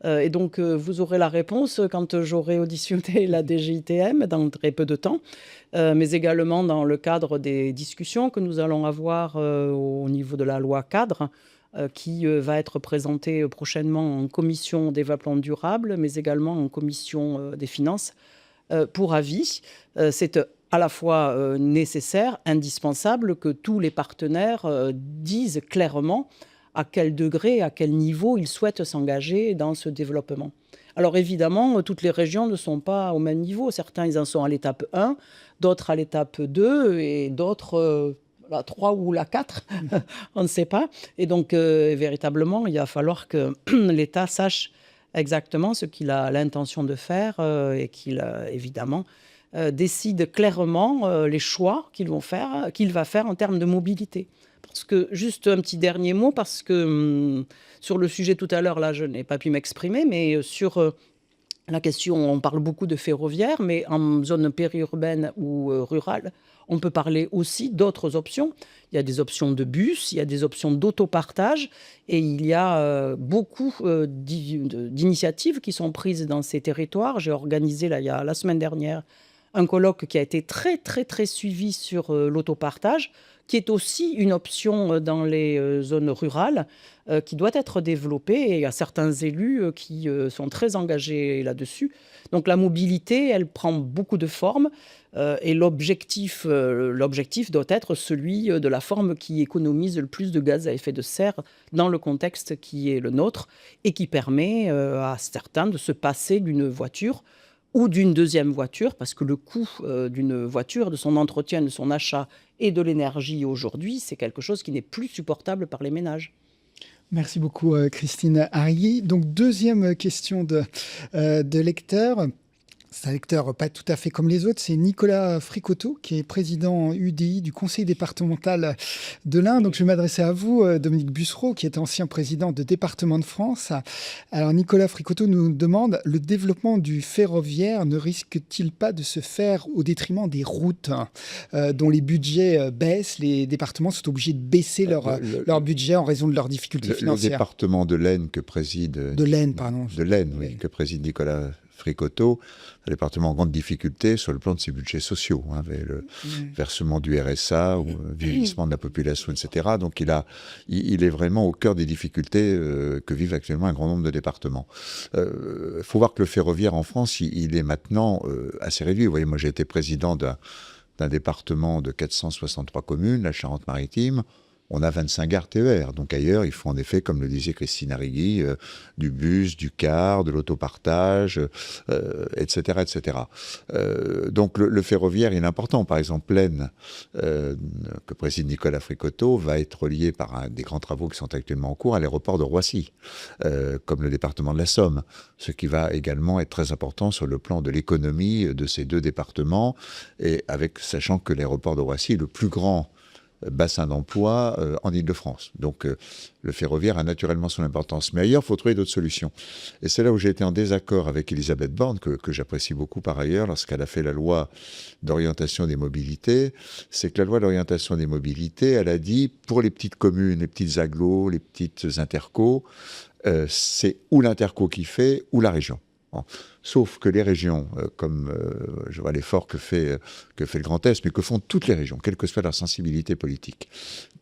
Et donc, vous aurez la réponse quand j'aurai auditionné la DGITM dans très peu de temps, mais également dans le cadre des discussions que nous allons avoir au niveau de la loi cadre, qui va être présentée prochainement en commission développement durable, mais également en commission des finances pour avis. C'est à la fois nécessaire, indispensable que tous les partenaires disent clairement à quel degré, à quel niveau ils souhaitent s'engager dans ce développement. Alors évidemment, toutes les régions ne sont pas au même niveau. Certains, ils en sont à l'étape 1, d'autres à l'étape 2 et d'autres la 3 ou la 4, on ne sait pas. Et donc, véritablement, il va falloir que l'État sache exactement ce qu'il a l'intention de faire et qu'il, évidemment, décide clairement les choix qu'il va faire en termes de mobilité. Parce que, juste un petit dernier mot, parce que sur le sujet tout à l'heure, là, je n'ai pas pu m'exprimer, mais sur la question, on parle beaucoup de ferroviaire, mais en zone périurbaine ou rurale, on peut parler aussi d'autres options. Il y a des options de bus, il y a des options d'autopartage, et il y a beaucoup d'initiatives qui sont prises dans ces territoires. J'ai organisé, là, il y a la semaine dernière, un colloque qui a été très, très, très suivi sur l'autopartage, qui est aussi une option dans les zones rurales, qui doit être développée. Et il y a certains élus qui sont très engagés là-dessus. Donc la mobilité, elle prend beaucoup de formes. Et l'objectif doit être celui de la forme qui économise le plus de gaz à effet de serre dans le contexte qui est le nôtre et qui permet à certains de se passer d'une voiture ou d'une deuxième voiture, parce que le coût d'une voiture, de son entretien, de son achat et de l'énergie aujourd'hui, c'est quelque chose qui n'est plus supportable par les ménages. Merci beaucoup Christine Arrigui. Donc deuxième question de lecteur. c'est un acteur pas tout à fait comme les autres. C'est Nicolas Fricoteau, qui est président UDI du conseil départemental de l'Ain. Donc, je vais m'adresser à vous, Dominique Bussereau, qui est ancien président de Département de France. Alors, Nicolas Fricoteau nous demande, le développement du ferroviaire ne risque-t-il pas de se faire au détriment des routes dont les budgets baissent? Les départements sont obligés de baisser leur budget en raison de leurs difficultés financières. Le département de l'Aisne que préside... De l'Aisne, pardon. De l'Aisne, oui, que préside Nicolas Fricoteau, un département en grande difficulté sur le plan de ses budgets sociaux, avec le versement du RSA ou vieillissement de la population, etc. Donc il est vraiment au cœur des difficultés que vivent actuellement un grand nombre de départements. Il faut voir que le ferroviaire en France, il est maintenant assez réduit. Vous voyez, moi j'ai été président d'un département de 463 communes, la Charente-Maritime. On a 25 gares TER. Donc ailleurs, il faut en effet, comme le disait Christine Arrigui, du bus, du car, de l'autopartage, etc. etc. Donc le ferroviaire, il est important. Par exemple, l'Aisne, que préside Nicolas Fricoteau, va être relié par des grands travaux qui sont actuellement en cours à l'aéroport de Roissy, comme le département de la Somme. Ce qui va également être très important sur le plan de l'économie de ces deux départements, et sachant que l'aéroport de Roissy est le plus grand bassin d'emploi en Île-de-France. Donc le ferroviaire a naturellement son importance. Mais ailleurs, il faut trouver d'autres solutions. Et c'est là où j'ai été en désaccord avec Elisabeth Borne, que j'apprécie beaucoup par ailleurs, lorsqu'elle a fait la loi d'orientation des mobilités. C'est que la loi d'orientation des mobilités, elle a dit, pour les petites communes, les petites agglos, les petites intercos, c'est ou l'interco qui fait, ou la région. Sauf que les régions, comme je vois l'effort que fait le Grand Est, mais que font toutes les régions, quelle que soit leur sensibilité politique.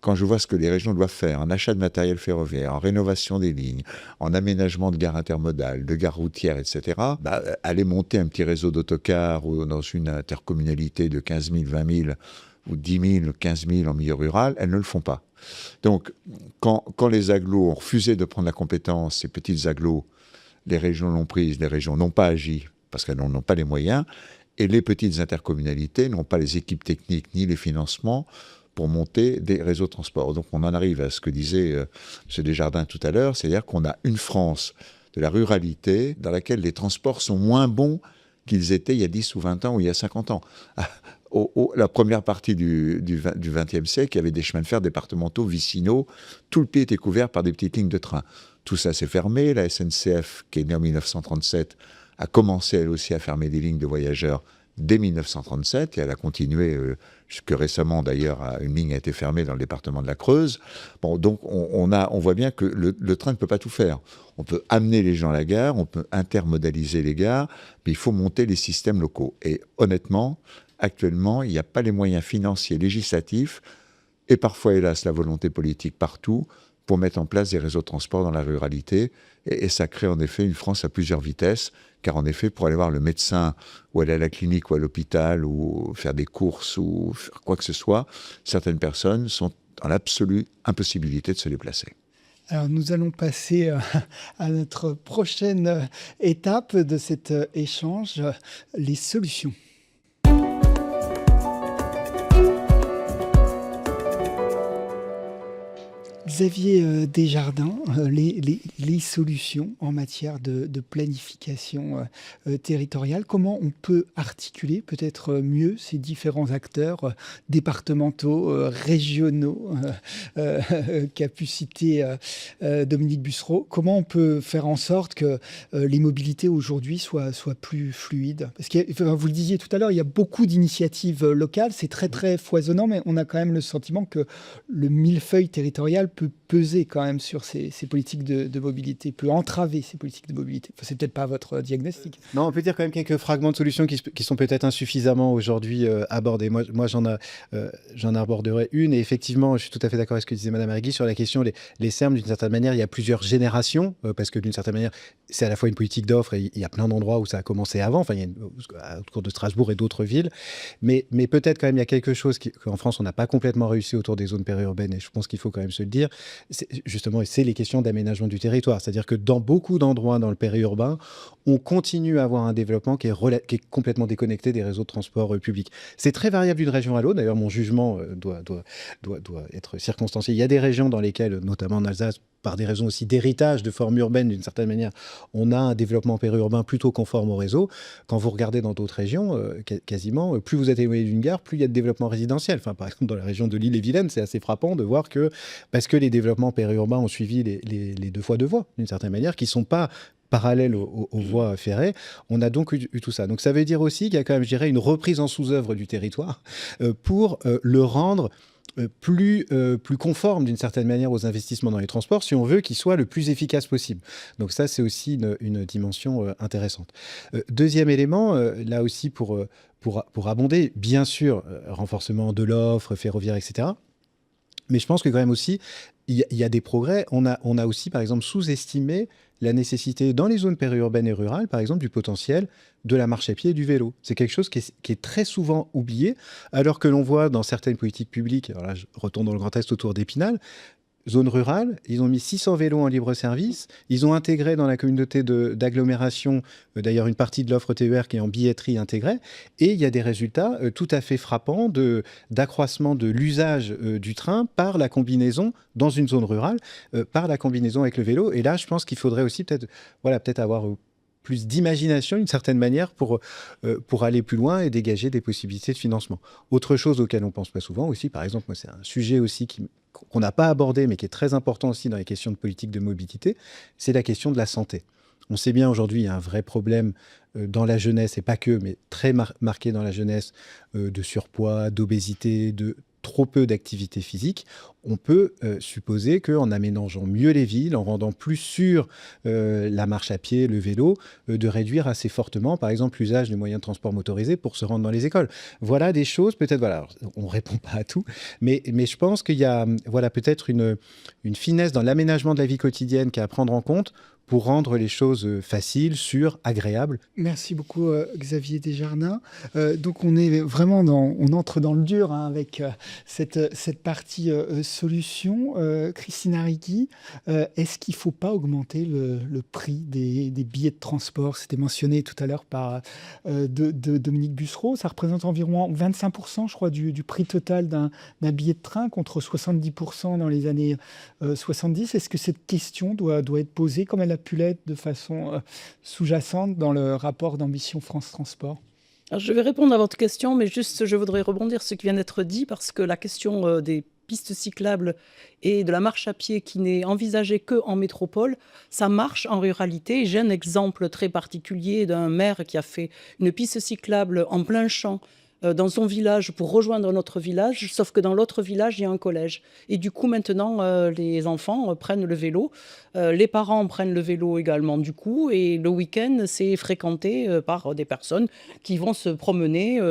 Quand je vois ce que les régions doivent faire en achat de matériel ferroviaire, en rénovation des lignes, en aménagement de gares intermodales, de gares routières, etc., aller monter un petit réseau d'autocars ou dans une intercommunalité de 15 000, 20 000 ou 10 000, 15 000 en milieu rural, elles ne le font pas. Donc, quand les agglos ont refusé de prendre la compétence, ces petites agglos, les régions l'ont prise, les régions n'ont pas agi parce qu'elles n'ont pas les moyens, et les petites intercommunalités n'ont pas les équipes techniques ni les financements pour monter des réseaux de transport. Donc on en arrive à ce que disait M. Desjardins tout à l'heure, c'est-à-dire qu'on a une France de la ruralité dans laquelle les transports sont moins bons qu'ils étaient il y a 10 ou 20 ans ou il y a 50 ans. La première partie du XXe siècle, il y avait des chemins de fer départementaux, vicinaux, tout le pays était couvert par des petites lignes de train. Tout ça s'est fermé. La SNCF, qui est née en 1937, a commencé elle aussi à fermer des lignes de voyageurs dès 1937, et elle a continué jusque récemment d'ailleurs. Une ligne a été fermée dans le département de la Creuse. Bon, donc on voit bien que le train ne peut pas tout faire. On peut amener les gens à la gare, on peut intermodaliser les gares, mais il faut monter les systèmes locaux. Et honnêtement, actuellement, il n'y a pas les moyens financiers, législatifs, et parfois, hélas, la volonté politique partout, pour mettre en place des réseaux de transport dans la ruralité. Et ça crée en effet une France à plusieurs vitesses, car en effet, pour aller voir le médecin, ou aller à la clinique, ou à l'hôpital, ou faire des courses, ou faire quoi que ce soit, certaines personnes sont dans l'absolue impossibilité de se déplacer. Alors nous allons passer à notre prochaine étape de cet échange, les solutions. Xavier Desjardins, les solutions en matière de planification territoriale, comment on peut articuler peut-être mieux ces différents acteurs départementaux, régionaux, qu'a pu citer Dominique Bussereau, comment on peut faire en sorte que les mobilités aujourd'hui soient plus fluides? Parce que vous le disiez tout à l'heure, il y a beaucoup d'initiatives locales, c'est très très foisonnant, mais on a quand même le sentiment que le millefeuille territorial peut peser quand même sur ces politiques de mobilité, peut entraver ces politiques de mobilité. Enfin, c'est peut-être pas votre diagnostic. Non, on peut dire quand même quelques fragments de solutions qui sont peut-être insuffisamment aujourd'hui abordés. Moi j'en aborderai une, et effectivement, je suis tout à fait d'accord avec ce que disait Madame Arrigui sur la question les SERM. D'une certaine manière, il y a plusieurs générations, parce que d'une certaine manière, c'est à la fois une politique d'offre, et il y a plein d'endroits où ça a commencé avant, enfin, il y a autour de Strasbourg et d'autres villes, mais peut-être quand même il y a quelque chose qu'en France, on n'a pas complètement réussi autour des zones périurbaines, et je pense qu'il faut quand même se le dire, c'est les questions d'aménagement du territoire. C'est-à-dire que dans beaucoup d'endroits dans le périurbain, on continue à avoir un développement qui est complètement déconnecté des réseaux de transport publics. C'est très variable d'une région à l'autre. D'ailleurs, mon jugement doit être circonstancié. Il y a des régions dans lesquelles, notamment en Alsace, par des raisons aussi d'héritage de forme urbaine d'une certaine manière, on a un développement périurbain plutôt conforme au réseau. Quand vous regardez dans d'autres régions, quasiment, plus vous êtes éloigné d'une gare, plus il y a de développement résidentiel. Enfin, par exemple, dans la région de l'Ille-et-Vilaine, c'est assez frappant de voir que, parce que les développements périurbains ont suivi les deux fois deux voies, d'une certaine manière, qui ne sont pas parallèles aux voies ferrées, on a donc eu tout ça. Donc ça veut dire aussi qu'il y a quand même, je dirais, une reprise en sous-œuvre du territoire pour le rendre plus conforme d'une certaine manière aux investissements dans les transports, si on veut qu'il soit le plus efficace possible. Donc ça, c'est aussi une dimension intéressante. Deuxième élément, là aussi pour abonder, bien sûr, renforcement de l'offre ferroviaire, etc. Mais je pense que quand même aussi, il y a des progrès. On a aussi, par exemple, sous-estimé la nécessité, dans les zones périurbaines et rurales, par exemple, du potentiel de la marche à pied et du vélo. C'est quelque chose qui est très souvent oublié, alors que l'on voit dans certaines politiques publiques, alors là, je retourne dans le Grand Est autour d'Épinal, zone rurale, ils ont mis 600 vélos en libre service, ils ont intégré dans la communauté d'agglomération, d'ailleurs une partie de l'offre TER qui est en billetterie intégrée, et il y a des résultats tout à fait frappants d'accroissement de l'usage du train par la combinaison, dans une zone rurale, par la combinaison avec le vélo. Et là, je pense qu'il faudrait aussi peut-être avoir plus d'imagination, d'une certaine manière, pour aller plus loin et dégager des possibilités de financement. Autre chose auquel on ne pense pas souvent aussi, par exemple, moi, c'est un sujet aussi qu'on n'a pas abordé, mais qui est très important aussi dans les questions de politique de mobilité, c'est la question de la santé. On sait bien aujourd'hui, il y a un vrai problème dans la jeunesse, et pas que, mais très marqué dans la jeunesse, de surpoids, d'obésité, de trop peu d'activité physique. On peut supposer qu'en aménageant mieux les villes, en rendant plus sûr la marche à pied, le vélo, de réduire assez fortement, par exemple, l'usage des moyens de transport motorisés pour se rendre dans les écoles. Voilà des choses, peut-être, voilà, alors, on ne répond pas à tout, mais je pense qu'il y a peut-être une finesse dans l'aménagement de la vie quotidienne qui est à prendre en compte pour rendre les choses faciles, sûres, agréables. Merci beaucoup Xavier Desjardins. Donc on est vraiment on entre dans le dur avec cette partie solution. Christina Rigui, est-ce qu'il ne faut pas augmenter le prix des billets de transport? C'était mentionné tout à l'heure par de Dominique Bussereau. Ça représente environ 25%, je crois, du prix total d'un billet de train, contre 70% dans les années 70. Est-ce que cette question doit être posée comme elle a pu l'être de façon sous-jacente dans le rapport d'ambition France Transport? Alors, je vais répondre à votre question, mais juste, je voudrais rebondir sur ce qui vient d'être dit, parce que la question des pistes cyclables et de la marche à pied qui n'est envisagée qu'en métropole, ça marche en ruralité. J'ai un exemple très particulier d'un maire qui a fait une piste cyclable en plein champ dans son village pour rejoindre notre village, sauf que dans l'autre village, il y a un collège. Et du coup, maintenant, les enfants prennent le vélo, les parents prennent le vélo également du coup, et le week-end, c'est fréquenté par des personnes qui vont se promener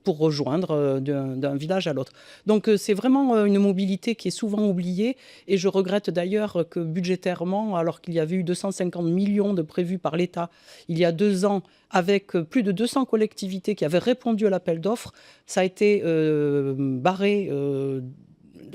pour rejoindre d'un village à l'autre. Donc, c'est vraiment une mobilité qui est souvent oubliée, et je regrette d'ailleurs que budgétairement, alors qu'il y avait eu 250 millions de prévus par l'État il y a 2 ans, avec plus de 200 collectivités qui avaient répondu à l'appel d'offres, ça a été barré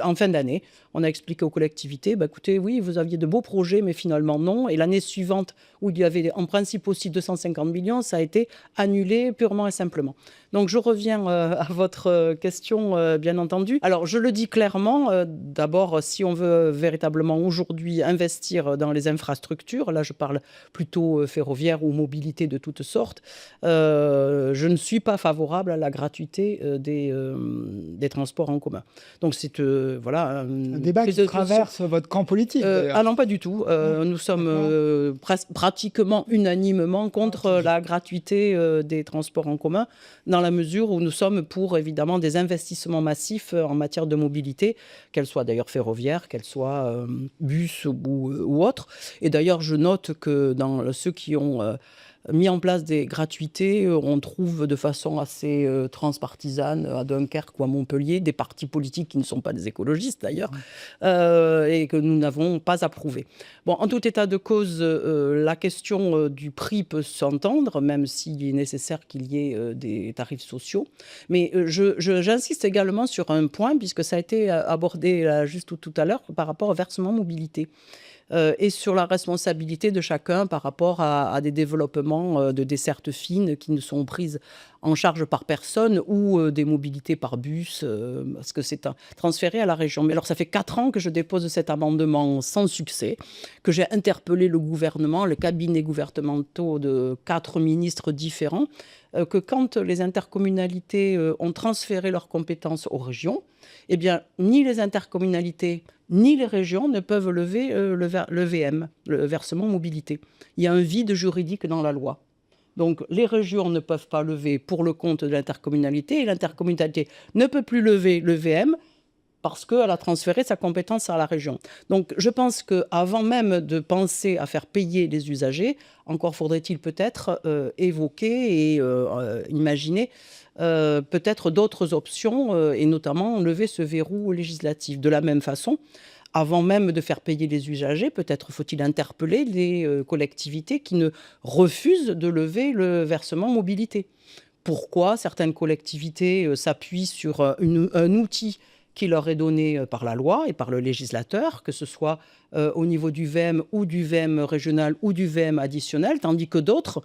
en fin d'année. On a expliqué aux collectivités, écoutez, oui, vous aviez de beaux projets, mais finalement non. Et l'année suivante, où il y avait en principe aussi 250 millions, ça a été annulé purement et simplement. Donc je reviens à votre question, bien entendu. Alors je le dis clairement, d'abord, si on veut véritablement aujourd'hui investir dans les infrastructures, là je parle plutôt ferroviaire ou mobilité de toutes sortes, je ne suis pas favorable à la gratuité des transports en commun. Donc c'est voilà... un débat qui traverse votre camp politique. Ah non, pas du tout. Nous sommes pratiquement unanimement contre la gratuité des transports en commun, dans la mesure où nous sommes pour, évidemment, des investissements massifs en matière de mobilité, qu'elles soient d'ailleurs ferroviaires, qu'elles soient bus ou autres. Et d'ailleurs, je note que dans ceux qui ont mis en place des gratuités, on trouve de façon assez transpartisane à Dunkerque ou à Montpellier des partis politiques qui ne sont pas des écologistes d'ailleurs, et que nous n'avons pas approuvé. Bon, en tout état de cause, la question du prix peut s'entendre, même s'il est nécessaire qu'il y ait des tarifs sociaux. Mais j'insiste également sur un point, puisque ça a été abordé là, juste tout à l'heure, par rapport au versement mobilité. et sur la responsabilité de chacun par rapport à des développements de dessertes fines qui ne sont prises en charge par personne ou des mobilités par bus, parce que c'est transféré à la région. Mais alors, ça fait 4 ans que je dépose cet amendement sans succès, que j'ai interpellé le gouvernement, le cabinet gouvernementaux de 4 ministres différents, que quand les intercommunalités ont transféré leurs compétences aux régions, eh bien, ni les intercommunalités ni les régions ne peuvent lever le VM, le versement mobilité. Il y a un vide juridique dans la loi. Donc, les régions ne peuvent pas lever pour le compte de l'intercommunalité et l'intercommunalité ne peut plus lever le VM parce qu'elle a transféré sa compétence à la région. Donc, je pense qu'avant même de penser à faire payer les usagers, encore faudrait-il peut-être évoquer et imaginer peut-être d'autres options et notamment lever ce verrou législatif. De la même façon, avant même de faire payer les usagers, peut-être faut-il interpeller les collectivités qui ne refusent de lever le versement mobilité. Pourquoi certaines collectivités s'appuient sur un outil qui leur est donné par la loi et par le législateur, que ce soit au niveau du VM ou du VM régional ou du VM additionnel, tandis que d'autres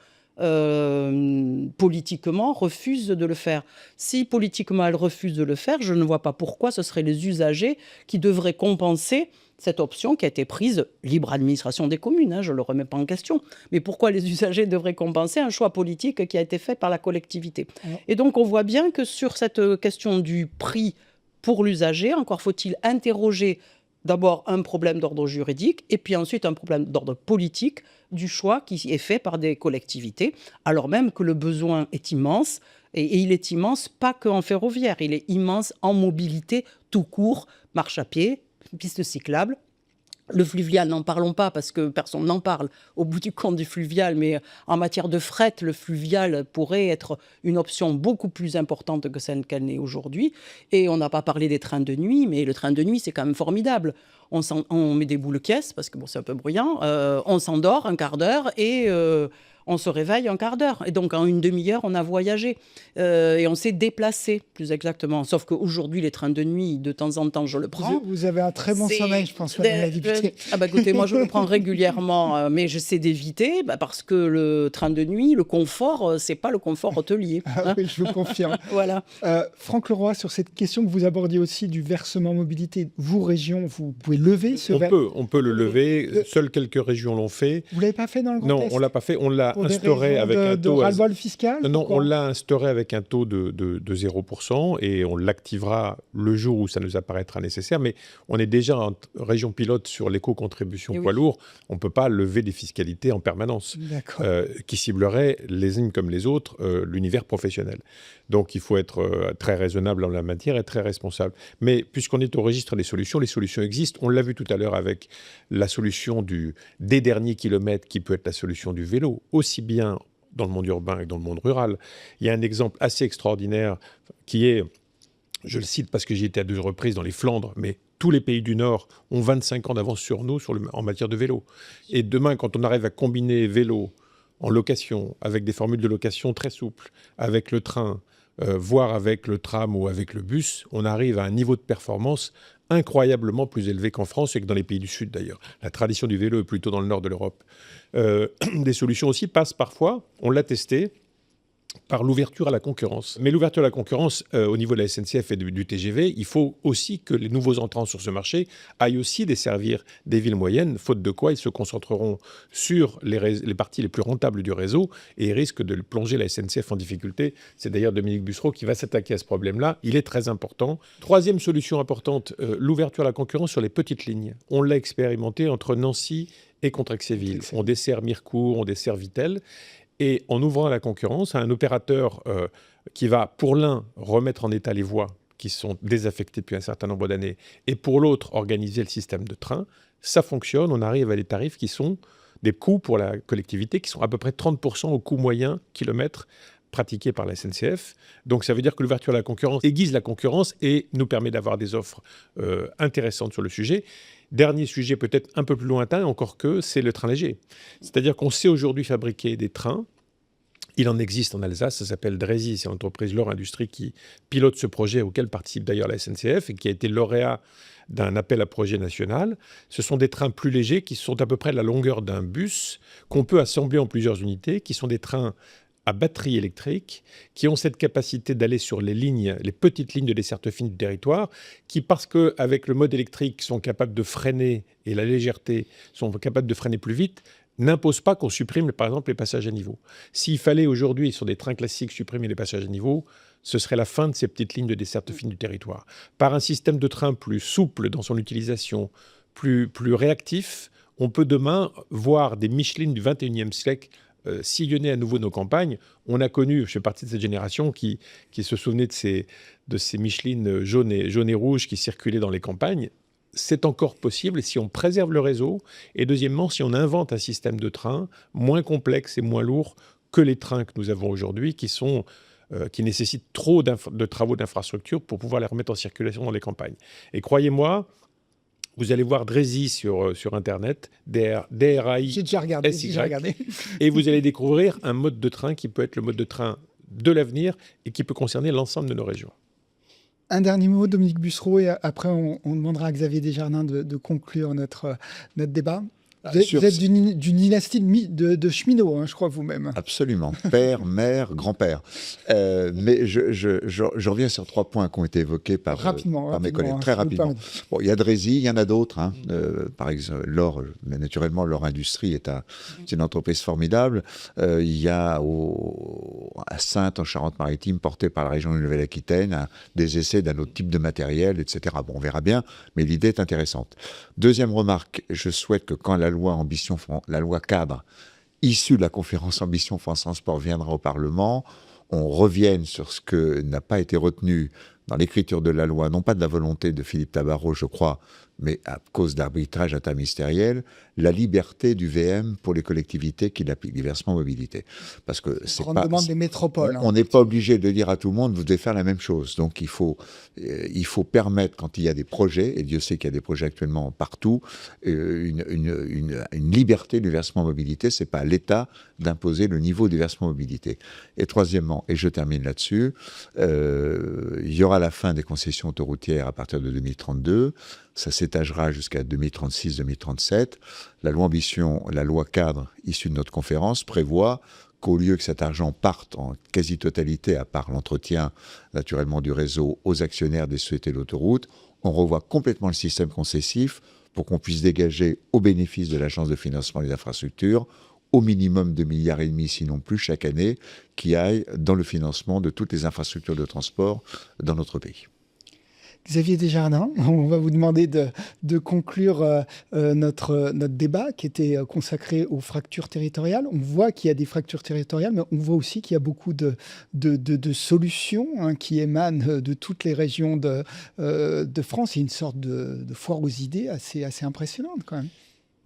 politiquement refusent de le faire. Si politiquement elles refusent de le faire, je ne vois pas pourquoi ce seraient les usagers qui devraient compenser cette option qui a été prise, libre administration des communes, je ne le remets pas en question, mais pourquoi les usagers devraient compenser un choix politique qui a été fait par la collectivité. Et donc on voit bien que sur cette question du prix pour l'usager, encore faut-il interroger d'abord un problème d'ordre juridique et puis ensuite un problème d'ordre politique du choix qui est fait par des collectivités, alors même que le besoin est immense, et il est immense pas qu'en ferroviaire, il est immense en mobilité tout court, marche à pied, piste cyclable. Le fluvial, n'en parlons pas parce que personne n'en parle au bout du compte du fluvial, mais en matière de fret, le fluvial pourrait être une option beaucoup plus importante que celle qu'elle n'est aujourd'hui. Et on n'a pas parlé des trains de nuit, mais le train de nuit, c'est quand même formidable. On met des boules caisses, parce que bon, c'est un peu bruyant, on s'endort un quart d'heure et on se réveille un quart d'heure. Et donc, en une demi-heure, on a voyagé et on s'est déplacé, plus exactement. Sauf qu'aujourd'hui, les trains de nuit, de temps en temps, je le prends. Vous avez un très bon sommeil, je pense, madame la députée. Écoutez, moi, je le prends régulièrement, mais j'essaie d'éviter parce que le train de nuit, le confort, c'est pas le confort hôtelier. Oui, je vous confirme. Voilà. Franck Leroy, sur cette question que vous abordiez aussi du versement mobilité, vous, région, vous pouvez lever ce versement? On peut le lever. Seules quelques régions l'ont fait. Vous ne l'avez pas fait dans le Grand Non, Est? on ne l'a pas fait. On l'a instauré avec un taux... de ras-le-bol fiscal? Non, on l'a instauré avec un taux de 0% et on l'activera le jour où ça nous apparaîtra nécessaire. Mais on est déjà en région pilote sur l'éco-contribution poids lourd. On ne peut pas lever des fiscalités en permanence qui cibleraient les unes comme les autres l'univers professionnel. Donc il faut être très raisonnable en la matière et très responsable. Mais puisqu'on est au registre des solutions, les solutions existent. On l'a vu tout à l'heure avec la solution des derniers kilomètres qui peut être la solution du vélo, aussi bien dans le monde urbain que dans le monde rural. Il y a un exemple assez extraordinaire qui est, je le cite parce que j'y étais à 2 reprises dans les Flandres, mais tous les pays du Nord ont 25 ans d'avance sur nous en matière de vélo. Et demain, quand on arrive à combiner vélo en location, avec des formules de location très souples, avec le train, voire avec le tram ou avec le bus, on arrive à un niveau de performance incroyablement plus élevé qu'en France et que dans les pays du Sud d'ailleurs. La tradition du vélo est plutôt dans le nord de l'Europe. Des solutions aussi passent parfois, on l'a testé, par l'ouverture à la concurrence. Mais l'ouverture à la concurrence, au niveau de la SNCF et du TGV, il faut aussi que les nouveaux entrants sur ce marché aillent aussi desservir des villes moyennes, faute de quoi ils se concentreront sur les parties les plus rentables du réseau et risquent de plonger la SNCF en difficulté. C'est d'ailleurs Dominique Bussereau qui va s'attaquer à ce problème-là. Il est très important. Troisième solution importante, l'ouverture à la concurrence sur les petites lignes. On l'a expérimenté entre Nancy et Contrexéville. On dessert Mirecourt, on dessert Vittel. Et en ouvrant à la concurrence à un opérateur qui va, pour l'un, remettre en état les voies qui sont désaffectées depuis un certain nombre d'années, et pour l'autre, organiser le système de train, ça fonctionne. On arrive à des tarifs qui sont des coûts pour la collectivité qui sont à peu près 30% au coût moyen kilomètre pratiqué par la SNCF. Donc ça veut dire que l'ouverture à la concurrence aiguise la concurrence et nous permet d'avoir des offres intéressantes sur le sujet. Dernier sujet peut-être un peu plus lointain, encore que, c'est le train léger. C'est-à-dire qu'on sait aujourd'hui fabriquer des trains Il en existe en Alsace, ça s'appelle Drési, c'est l'entreprise Lor Industrie qui pilote ce projet auquel participe d'ailleurs la SNCF et qui a été lauréat d'un appel à projet national. Ce sont des trains plus légers qui sont à peu près la longueur d'un bus, qu'on peut assembler en plusieurs unités, qui sont des trains à batterie électrique, qui ont cette capacité d'aller sur les lignes, les petites lignes de desserte fine du territoire, qui, parce qu'avec le mode électrique, sont capables de freiner, et la légèreté, sont capables de freiner plus vite, n'impose pas qu'on supprime, par exemple, les passages à niveau. S'il fallait aujourd'hui, sur des trains classiques, supprimer les passages à niveau, ce serait la fin de ces petites lignes de desserte fine du territoire. Par un système de train plus souple dans son utilisation, plus réactif, on peut demain voir des Michelin du 21e siècle sillonner à nouveau nos campagnes. On a connu, je fais partie de cette génération qui se souvenait de ces Michelin jaunes et rouges qui circulaient dans les campagnes. C'est encore possible si on préserve le réseau et deuxièmement, si on invente un système de train moins complexe et moins lourd que les trains que nous avons aujourd'hui qui nécessitent trop de travaux d'infrastructure pour pouvoir les remettre en circulation dans les campagnes. Et croyez-moi, vous allez voir Drési sur Internet, DRAI. J'ai déjà regardé. Et vous allez découvrir un mode de train qui peut être le mode de train de l'avenir et qui peut concerner l'ensemble de nos régions. Un dernier mot, Dominique Bussereau, et après on demandera à Xavier Desjardins de conclure notre débat. Vous êtes d'une dynastie de cheminots, hein, je crois, vous-même. Absolument. Père, mère, grand-père. Mais je reviens sur 3 points qui ont été évoqués par mes collègues. Très rapidement. Bon, il y a Drési, il y en a d'autres. Hein. Par exemple, Lor, mais naturellement, Lor Industrie c'est une entreprise formidable. Il y a à Saintes, en Charente-Maritime, porté par la région de Nouvelle-Aquitaine, des essais d'un autre type de matériel, etc. Bon, on verra bien, mais l'idée est intéressante. Deuxième remarque, je souhaite que quand la loi cadre issue de la conférence Ambition France Transport viendra au Parlement, on revienne sur ce que n'a pas été retenu dans l'écriture de la loi, non pas de la volonté de Philippe Tabarot, je crois, mais à cause d'arbitrage interministériel, la liberté du VM pour les collectivités qui l'appliquent, les versements mobilité. Parce que c'est grande demande des métropoles. On n'est pas obligé de dire à tout le monde, vous devez faire la même chose. Donc il faut permettre, quand il y a des projets, et Dieu sait qu'il y a des projets actuellement partout, une liberté du versement mobilité. C'est pas à l'État d'imposer le niveau du versement mobilité. Et troisièmement, et je termine là-dessus, il y aura la fin des concessions autoroutières à partir de 2032. Ça s'étagera jusqu'à 2036-2037. La loi Ambition, la loi cadre issue de notre conférence, prévoit qu'au lieu que cet argent parte en quasi-totalité, à part l'entretien naturellement du réseau, aux actionnaires des sociétés d'autoroute, on revoit complètement le système concessif pour qu'on puisse dégager au bénéfice de l'Agence de financement des infrastructures au minimum 2,5 milliards, sinon plus chaque année, qui aillent dans le financement de toutes les infrastructures de transport dans notre pays. Xavier Desjardins, on va vous demander de conclure notre débat qui était consacré aux fractures territoriales. On voit qu'il y a des fractures territoriales, mais on voit aussi qu'il y a beaucoup de solutions qui émanent de toutes les régions de France. Il y a une sorte de foire aux idées assez impressionnante quand même.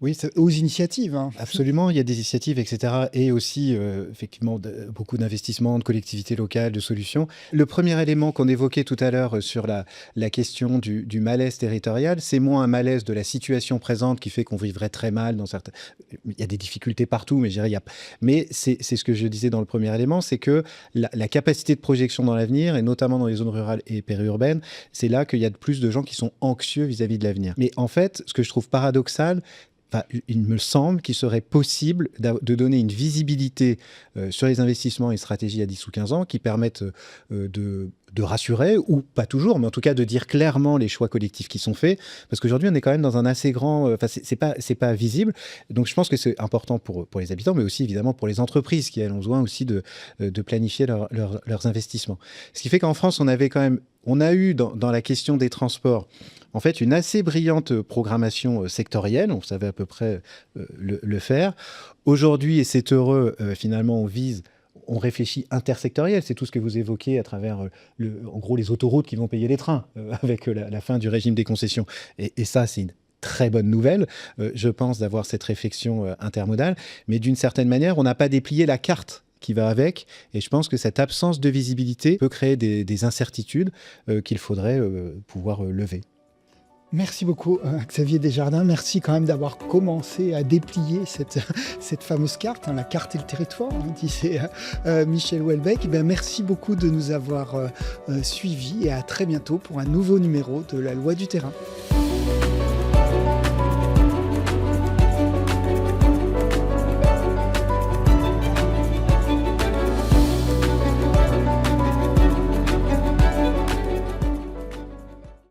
Oui, aux initiatives. Hein. Absolument, il y a des initiatives, etc. Et aussi, effectivement, beaucoup d'investissements, de collectivités locales, de solutions. Le premier élément qu'on évoquait tout à l'heure sur la question du malaise territorial, c'est moins un malaise de la situation présente qui fait qu'on vivrait très mal dans certains... Il y a des difficultés partout, mais je dirais, mais c'est ce que je disais dans le premier élément, c'est que la capacité de projection dans l'avenir, et notamment dans les zones rurales et périurbaines, c'est là qu'il y a de plus de gens qui sont anxieux vis-à-vis de l'avenir. Mais en fait, ce que je trouve paradoxal, il me semble qu'il serait possible de donner une visibilité sur les investissements et stratégies à 10 ou 15 ans qui permettent de rassurer, ou pas toujours, mais en tout cas de dire clairement les choix collectifs qui sont faits, parce qu'aujourd'hui on est quand même dans un assez grand... c'est pas visible, donc je pense que c'est important pour les habitants, mais aussi évidemment pour les entreprises qui elles ont besoin aussi de planifier leurs investissements. Ce qui fait qu'en France on a eu dans la question des transports en fait une assez brillante programmation sectorielle, on savait à peu près le faire. Aujourd'hui, et c'est heureux, finalement on réfléchit intersectoriel, c'est tout ce que vous évoquez à travers, en gros, les autoroutes qui vont payer les trains avec la fin du régime des concessions. Et ça, c'est une très bonne nouvelle, je pense, d'avoir cette réflexion intermodale. Mais d'une certaine manière, on n'a pas déplié la carte qui va avec. Et je pense que cette absence de visibilité peut créer des incertitudes qu'il faudrait pouvoir lever. Merci beaucoup Xavier Desjardins, merci quand même d'avoir commencé à déplier cette fameuse carte, la carte et le territoire, disait Michel Houellebecq. Merci beaucoup de nous avoir suivis et à très bientôt pour un nouveau numéro de La Loi du Terrain.